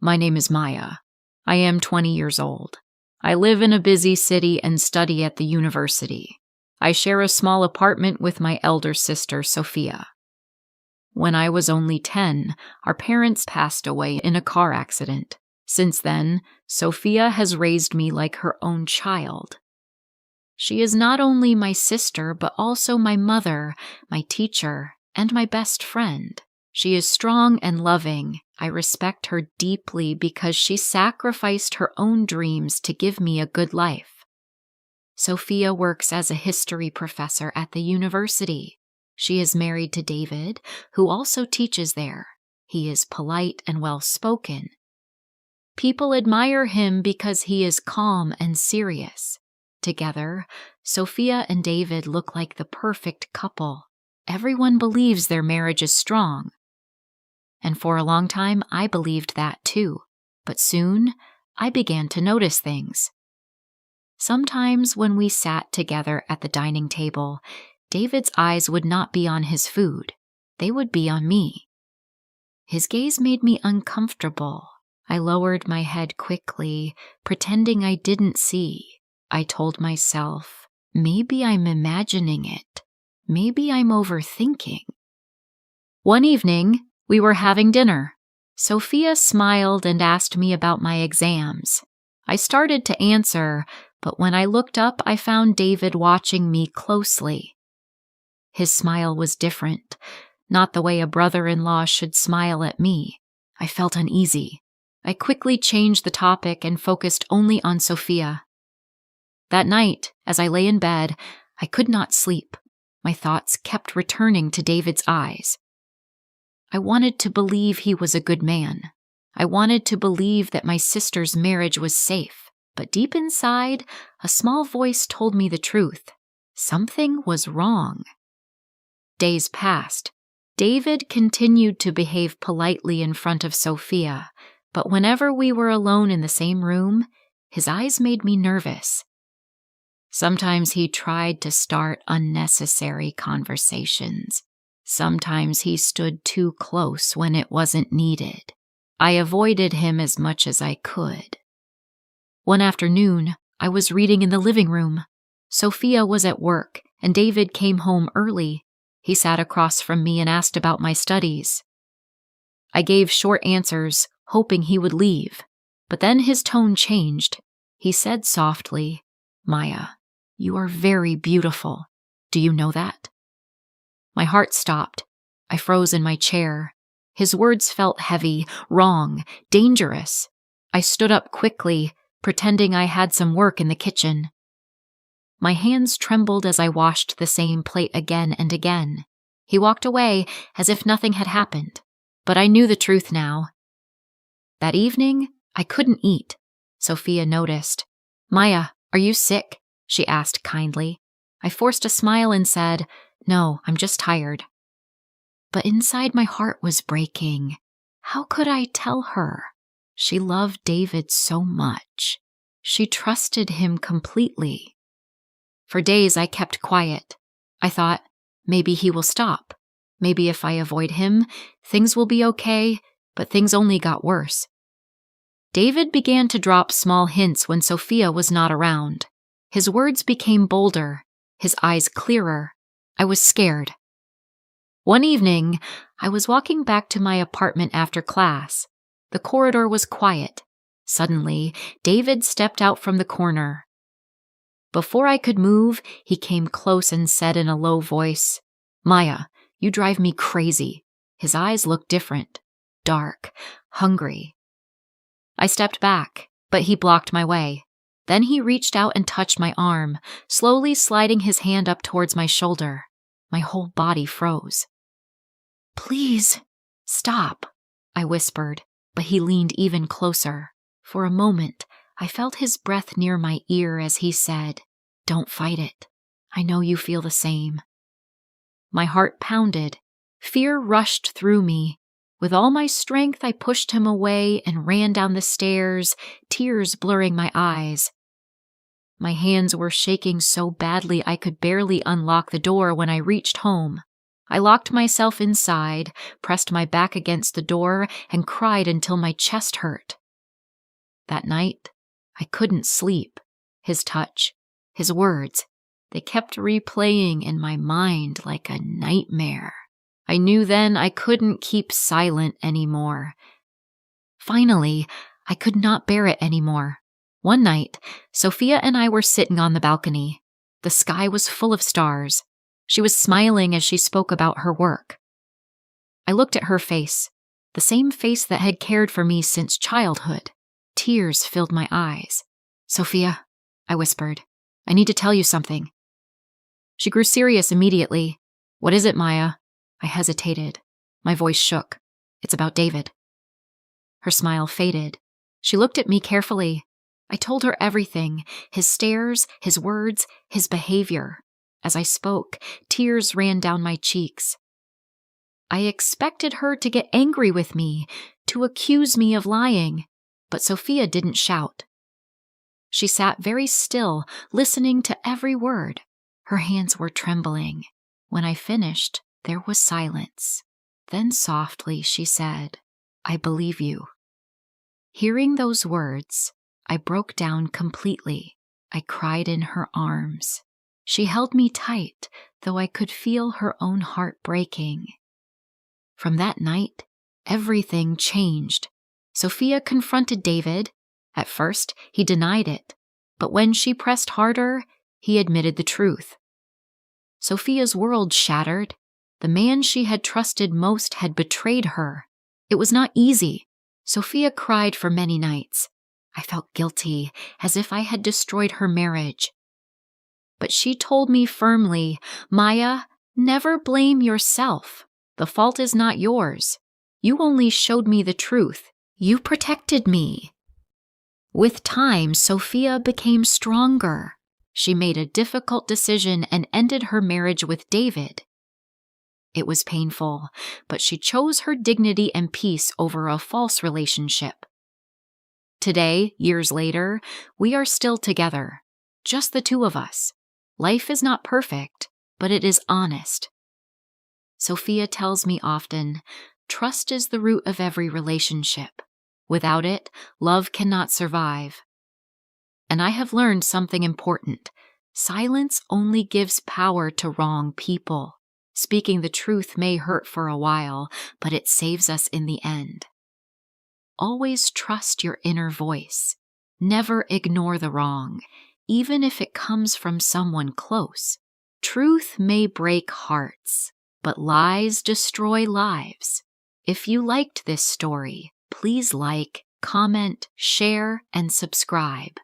My name is Maya. I am 20 years old. I live in a busy city and study at the university. I share a small apartment with my elder sister, Sophia. When I was only 10, our parents passed away in a car accident. Since then, Sophia has raised me like her own child. She is not only my sister, but also my mother, my teacher, and my best friend. She is strong and loving. I respect her deeply because she sacrificed her own dreams to give me a good life. Sophia works as a history professor at the university. She is married to David, who also teaches there. He is polite and well-spoken. People admire him because he is calm and serious. Together, Sophia and David look like the perfect couple. Everyone believes their marriage is strong. And for a long time, I believed that too. But soon, I began to notice things. Sometimes when we sat together at the dining table, David's eyes would not be on his food. They would be on me. His gaze made me uncomfortable. I lowered my head quickly, pretending I didn't see. I told myself, maybe I'm imagining it. Maybe I'm overthinking. One evening, we were having dinner. Sophia smiled and asked me about my exams. I started to answer, but when I looked up, I found David watching me closely. His smile was different, not the way a brother-in-law should smile at me. I felt uneasy. I quickly changed the topic and focused only on Sophia. That night, as I lay in bed, I could not sleep. My thoughts kept returning to David's eyes. I wanted to believe he was a good man. I wanted to believe that my sister's marriage was safe. But deep inside, a small voice told me the truth. Something was wrong. Days passed. David continued to behave politely in front of Sophia, but whenever we were alone in the same room, his eyes made me nervous. Sometimes he tried to start unnecessary conversations. Sometimes he stood too close when it wasn't needed. I avoided him as much as I could. One afternoon, I was reading in the living room. Sophia was at work, and David came home early. He sat across from me and asked about my studies. I gave short answers, hoping he would leave. But then his tone changed. He said softly, "Maya, you are very beautiful. Do you know that?" My heart stopped. I froze in my chair. His words felt heavy, wrong, dangerous. I stood up quickly, pretending I had some work in the kitchen. My hands trembled as I washed the same plate again and again. He walked away as if nothing had happened, but I knew the truth now. That evening, I couldn't eat. Sophia noticed. "Maya, are you sick?" she asked kindly. I forced a smile and said, "No, I'm just tired." But inside my heart was breaking. How could I tell her? She loved David so much. She trusted him completely. For days I kept quiet. I thought, maybe he will stop. Maybe if I avoid him, things will be okay, but things only got worse. David began to drop small hints when Sophia was not around. His words became bolder, his eyes clearer. I was scared. One evening, I was walking back to my apartment after class. The corridor was quiet. Suddenly, David stepped out from the corner. Before I could move, he came close and said in a low voice, "Maya, you drive me crazy." His eyes looked different, dark, hungry. I stepped back, but he blocked my way. Then he reached out and touched my arm, slowly sliding his hand up towards my shoulder. My whole body froze. "Please, stop," I whispered, but he leaned even closer. For a moment, I felt his breath near my ear as he said, "Don't fight it. I know you feel the same." My heart pounded. Fear rushed through me. With all my strength, I pushed him away and ran down the stairs, tears blurring my eyes. My hands were shaking so badly I could barely unlock the door when I reached home. I locked myself inside, pressed my back against the door, and cried until my chest hurt. That night, I couldn't sleep. His touch, his words, they kept replaying in my mind like a nightmare. I knew then I couldn't keep silent anymore. Finally, I could not bear it anymore. One night, Sophia and I were sitting on the balcony. The sky was full of stars. She was smiling as she spoke about her work. I looked at her face, the same face that had cared for me since childhood. Tears filled my eyes. "Sophia," I whispered, "I need to tell you something." She grew serious immediately. "What is it, Maya?" I hesitated. My voice shook. "It's about David." Her smile faded. She looked at me carefully. I told her everything, his stares, his words, his behavior. As I spoke, tears ran down my cheeks. I expected her to get angry with me, to accuse me of lying, but Sophia didn't shout. She sat very still, listening to every word. Her hands were trembling. When I finished, there was silence. Then softly she said, "I believe you." Hearing those words, I broke down completely. I cried in her arms. She held me tight, though I could feel her own heart breaking. From that night, everything changed. Sophia confronted David. At first, he denied it, but when she pressed harder, he admitted the truth. Sophia's world shattered. The man she had trusted most had betrayed her. It was not easy. Sophia cried for many nights. I felt guilty, as if I had destroyed her marriage. But she told me firmly, "Maya, never blame yourself. The fault is not yours. You only showed me the truth. You protected me." With time, Sophia became stronger. She made a difficult decision and ended her marriage with David. It was painful, but she chose her dignity and peace over a false relationship. Today, years later, we are still together, just the two of us. Life is not perfect, but it is honest. Sophia tells me often, trust is the root of every relationship. Without it, love cannot survive. And I have learned something important. Silence only gives power to wrong people. Speaking the truth may hurt for a while, but it saves us in the end. Always trust your inner voice. Never ignore the wrong, even if it comes from someone close. Truth may break hearts, but lies destroy lives. If you liked this story, please like, comment, share, and subscribe.